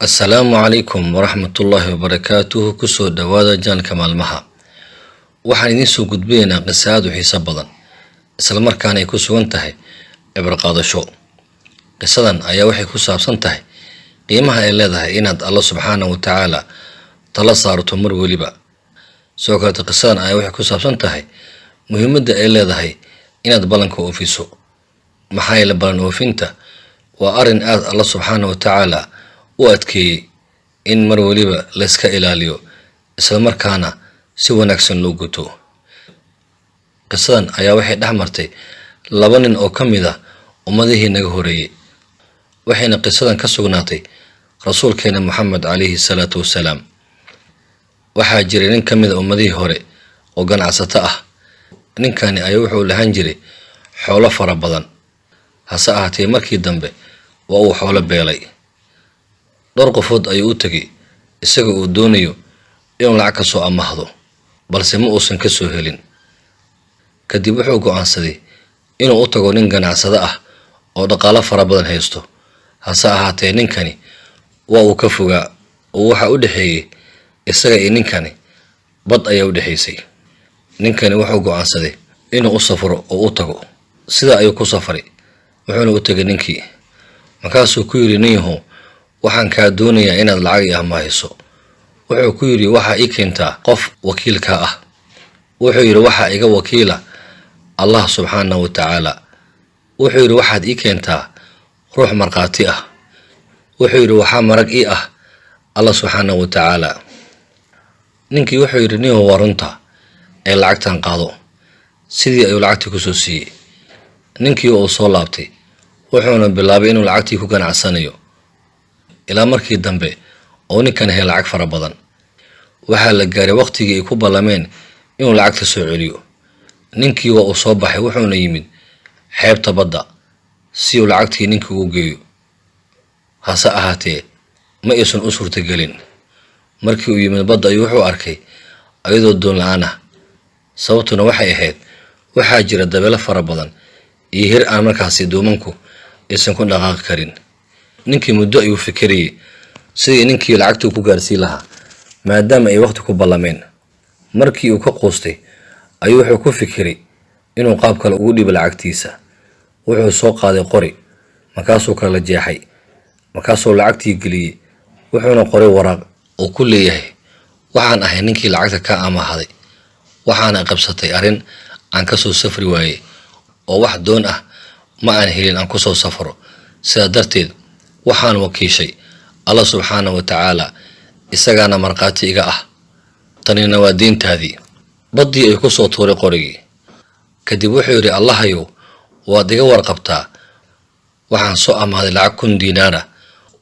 السلام عليكم ورحمة الله وبركاته كسو دوادا جان كمال مها waxaan idin soo gudbinaynaa qisaad u xiiso badan isla markaana ay ku sugan tahay ibra qaadasho. qisadan ayaa waxay ku saabsan tahay qiimaha ay leedahay inaad Allah subxaanahu wa ta'ala tala saarto mar waliba. soo kale qisadan ayaa waxay ku saabsan tahay muhiimadda ay leedahay inaad balanka oofiso. maxaa yeelay balan oofinta waa arin aad Allah subxaanahu wa ta'ala u adkeeyay in mar waliba la iska ilaaliyo isla markaana si wanaagsan loo guto. qisadan ayaa waxay dhaxmartay laba nin oo kamid ah ummadihii naga horeeyay, waxayna qisadan ka sugnaatay rasuulkeena Muhammad alayhi salatu wasalaam. waxaa jiray nin kamid ah ummadihii hore oo ganacsato ah. ninkani ayaa wuxuu lahaan jiray xoolo fara badan, hase ahaatee markii dambe waa uu xoolo beelay. dhowr qofood ayuu u tagay isaga oo doonayo inuu lacag ka soo amaahdo, balse ma uusan ka soo helin. kadib wuxuu go'aansaday inuu u tago nin ganacsado ah oo dhaqaale fara badan haysto. hase ahaatee ninkani waa uu ka fogaa oo waxa u dhaxeeyay isaga iyo ninkani bad ayaa u dhaxaysay. ninkani wuxuu go'aansaday inuu u safro oo u tago. sida ayuu ku safray, wuxuuna u tagay ninkii. markaasuu ku yiri ninyahow, waxaan kaa doonayaa inaad lacag ii amaahiso. wuxuu ku yiri waxa ii keentaa qof wakiilka ah. wuxuu yiri waxa iga wakiila Allah subxaanahu wa ta'ala. wuxuu yiri waxaad ii keentaa ruux marqaati ah. wuxuu yiri waxa marag ii ah Allah subxaanahu wa ta'ala. ninkii wuxuu yiri niyow waa runta ee lacagtan qaado. sidii ayuu lacagtii ku soo siiyay. ninkii uu soo laabtay wuxuuna bilaabay inuu lacagtii ku ganacsanayo ilaa markii dambe oo ninkan helay lacag fara badan. waxaa la gaaray waqtigii ay ku ballameen inuu lacagta soo celiyo. ninkii waa uu soo baxay wuxuuna yimid xeebta badda si uu lacagtii ninkii ugu geeyo. hase ahaatee ma aysan u suurtagelin. markii uu yimid badda ayuu wuxuu arkay ayadoo doon la'aan ah. sababtuna waxay ahayd waxaa jira dabeelo fara badan iyo hir aan markaasi doomanku aysan ku dhaqaaqi karin. ninkii muddo ayuu fikirayay sidii ninkii lacagtii ku gaarsiin lahaa maadaama ay waqti ku ballameen. markii uu ka qoostay ayuu wuxuu ku fikiray inuu qaab kale ugu dhibo lacagtiisa. wuxuu soo qaaday qori, markaasuu kala jeexay, markaasuu lacagtii geliyay. wuxuuna qoray waraaq oo ku leeyahay waxaan ahay ninkii lacagta ka amaahaday, waxaana qabsatay arrin aan ka soo safri waayay oo wax doon ah ma aan helin aan ku soo safro. sidaa darteed waxaan wakiishay Allah subxaanahu wa ta'ala, isagaana marqaati iga ah. tanina waa diintaadii. baddii ay ku soo tuuray qorigii. kadib wuxuu yiri Allahayow, waad iga warqabtaa waxaan soo amaaday lacag 1,000 diinaar.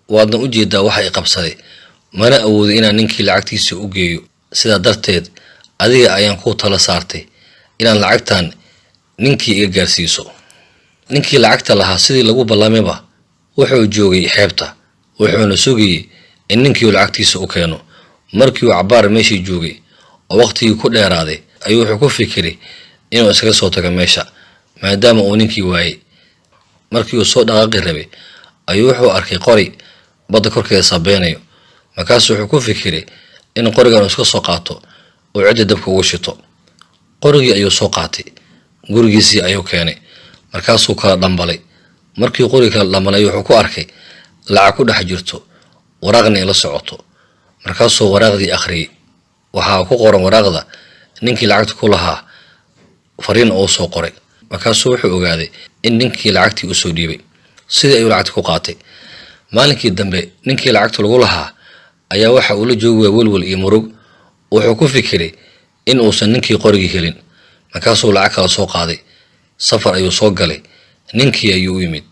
waadna u jeedaa waxa ay qabsaday, mana awoodo inaan ninkii lacagtiisa u geeyo. sidaa darteed adiga ayaan ku tala saartay inaan lacagtan ninkii iga gaarsiiso. ninkii lacagta lahaa sidii lagu ballameyba wuxuu joogay xeebta, wuxuuna sugayay in ninkii lacagtiisa u keeno. markii uu cabaar meeshii joogay oo waqtigii ku dheeraaday ayuu wuxuu ku fikiray inuu iskaga soo tago meesha maadaama uu ninkii waayay. markii uu soo dhaqaaqi rabay ayuu wuxuu arkay qori badda korkeeda sabeynayo. markaasuu wuxuu ku fikiray in qorigan uu iska soo qaato oo cidda dabka ugu shito. qorigii ayuu soo qaatay, gurigiisii ayuu keenay, markaasuu kala dhambalay. markii qoriga kala dhambalay wuxuu ku arkay lacag ku dhex jirto, waraaqna la socoto. markaasuu waraaqdii akhriyay. waxaa ku qoran waraaqda ninkii lacagta ku lahaa fariin oo soo qoray. markaasuu wuxuu ogaaday in ninkii lacagtii u soo dhiibay. sidii ayuu lacagta ku qaatay. maalinkii dambe ninkii lacagta lagu lahaa ayaa waxa uu la joogay walwal iyo murug. wuxuu ku fikiray in uusan ninkii qorigii helin. markaasuu lacag kala soo qaaday. safar ayuu soo galay. ninkii ayuu u yimid.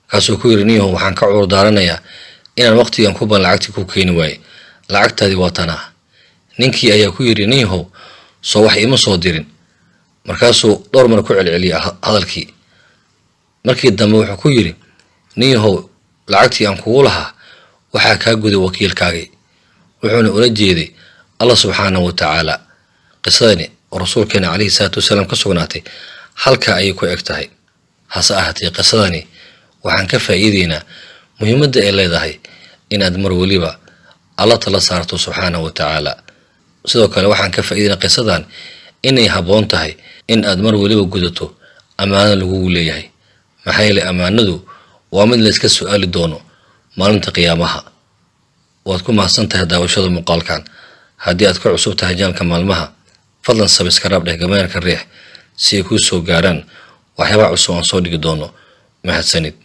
markaasuu ku yiri niyow, waxaan ka cudur daaranayaa inaan waqtigan ku ban lacagtii ku keeni waayay. lacagtaadii waa tanaa. ninkii ayaa ku yiri niyow, soo wax ima soo dirin. markaasuu dhowr mar ku celceliyay hadalkii. markii dambe wuxuu ku yiri niyow, lacagtii aan kugu lahaa waxaa kaa guday wakiilkaagii. wuxuuna ula jeeday Allah subxaanahu wa ta'ala. qisadani oo rasuulkeena alayhi salatu wasalaam ka sugnaatay halka ayay ku eg tahay. hase ahaatee qisadani waxaan ka faa'iideynaa muhiimadda ay leedahay inaad mar waliba alla tala saarto subxaanahu wa tacaala. sidoo kale waxaan ka faa'iidaynaa qisadan inay habboon tahay in aad mar waliba gudato ammaano lagugu leeyahay, maxaa yeelay ammaanadu waa mid la iska su'aali doono maalinta qiyaamaha. waad ku mahadsan tahay daawashada muuqaalkan. haddii aad ka cusub tahay janalka maalmaha, fadlan subscribe dheh gamaarka riix si ay kuu soo gaaraan waxyaabaha cusub aan soo dhigi doono. mahadsanid.